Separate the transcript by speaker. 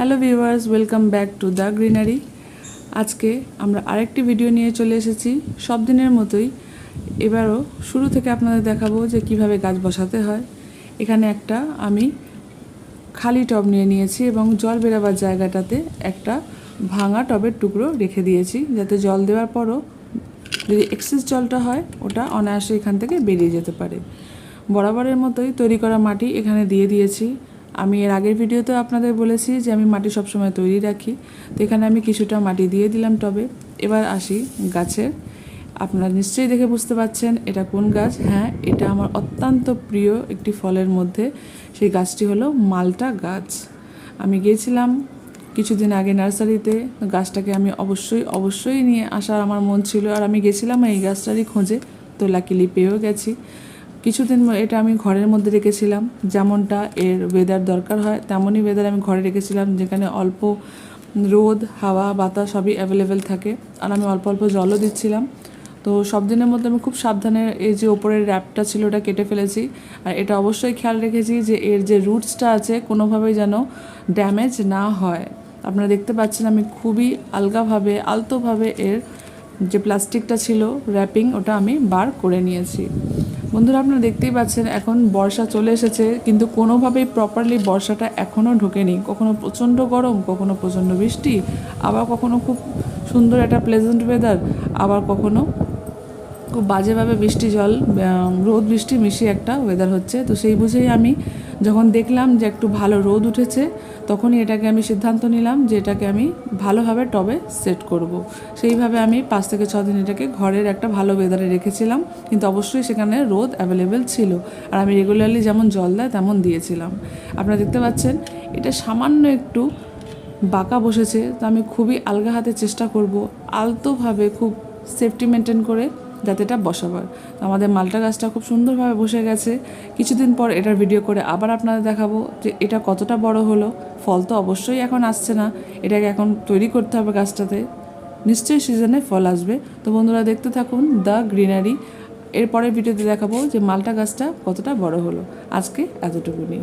Speaker 1: Hello viewers, welcome back to the greenery. আজকে আমরা আরেকটি ভিডিও নিয়ে চলে এসেছি। সব দিনের মতোই এবারও শুরু থেকে আপনাদের দেখাবো যে কিভাবে গাছ বসাতে হয়। এখানে একটা আমি খালি টব নিয়ে নিয়েছি এবং জল বেরোবার জায়গাটাতে একটা ভাঙা টবের টুকরো রেখে দিয়েছি, যাতে জল দেওয়ার পরও যদি এক্সেস জলটা হয় ওটা অনায়াসে এখান থেকে বেরিয়ে যেতে পারে। বরাবরের মতোই তৈরি করা মাটি এখানে দিয়ে দিয়েছি। আমি এর আগের ভিডিওতে আপনাদের বলেছি যে আমি মাটি সবসময় তৈরি রাখি, তো এখানে আমি কিছুটা মাটি দিয়ে দিলাম টবে। এবার আসি গাছের। আপনারা নিশ্চয়ই দেখে বুঝতে পারছেন এটা কোন গাছ। হ্যাঁ, এটা আমার অত্যন্ত প্রিয় একটি ফলের মধ্যে। সেই গাছটি হলো মালটা গাছ। আমি গিয়েছিলাম কিছুদিন আগে নার্সারিতে, গাছটাকে আমি অবশ্যই নিয়ে আসার আমার মন ছিল, আর আমি গেছিলাম এই গাছটারই খোঁজে, তো লাকিলি পেয়েও গেছি। কিছুদিন এটা আমি ঘরের মধ্যে রেখেছিলাম, যেমনটা এর ওয়েদার দরকার হয় তেমনই ওয়েদার আমি ঘরে রেখেছিলাম, যেখানে অল্প রোদ, হাওয়া, বাতাস সবই অ্যাভেলেবেল থাকে, আর আমি অল্প অল্প জলও দিচ্ছিলাম। তো সব দিনের মধ্যে আমি খুব সাবধানে এই যে ওপরের র্যাপটা ছিল ওটা কেটে ফেলেছি, আর এটা অবশ্যই খেয়াল রেখেছি যে এর যে রুটসটা আছে কোনোভাবেই যেন ড্যামেজ না হয়। আপনারা দেখতে পাচ্ছেন আমি খুবই আলতোভাবে এর যে প্লাস্টিকটা ছিল র্যাপিং ওটা আমি বার করে নিয়েছি। বন্ধুরা, আপনারা দেখতেই পাচ্ছেন এখন বর্ষা চলে এসেছে, কিন্তু কোনোভাবেই প্রপারলি বর্ষাটা এখনও ঢোকেনি। কখনো প্রচণ্ড গরম, কখনো প্রচণ্ড বৃষ্টি, আবার কখনো খুব সুন্দর একটা প্লেজেন্ট ওয়েদার, আবার কখনো খুব বাজেভাবে রোদ বৃষ্টি মিশিয়ে একটা ওয়েদার হচ্ছে। তো সেই বুঝেই আমি যখন দেখলাম যে একটু ভালো রোদ উঠেছে, তখনই এটাকে আমি সিদ্ধান্ত নিলাম যে এটাকে আমি ভালোভাবে টবে সেট করব। সেইভাবে আমি 5 থেকে 6 দিন এটাকে ঘরের একটা ভালো ওয়েদারে রেখেছিলাম, কিন্তু অবশ্যই সেখানে রোদ অ্যাভেলেবেল ছিল, আর আমি রেগুলারলি যেমন জল দেয় তেমন দিয়েছিলাম। আপনারা দেখতে পাচ্ছেন এটা সামান্য একটু বাঁকা বসেছে, তো আমি খুবই আলগা হাতে চেষ্টা করব আলতোভাবে খুব সেফটি মেনটেন করে যাতে এটা বসাবার। আমাদের মালটা গাছটা খুব সুন্দরভাবে বসে গেছে। কিছুদিন পর এটার ভিডিও করে আবার আপনাদের দেখাবো যে এটা কতটা বড় হলো। ফল তো অবশ্যই এখন আসছে না, এটাকে এখন তৈরি করতে হবে গাছটাতে, নিশ্চয়ই সিজনে ফল আসবে। তো বন্ধুরা, দেখতে থাকুন দ্য গ্রিনারি। এরপরের ভিডিওতে দেখাবো যে মালটা গাছটা কতটা বড় হলো। আজকে এতটুকুনি।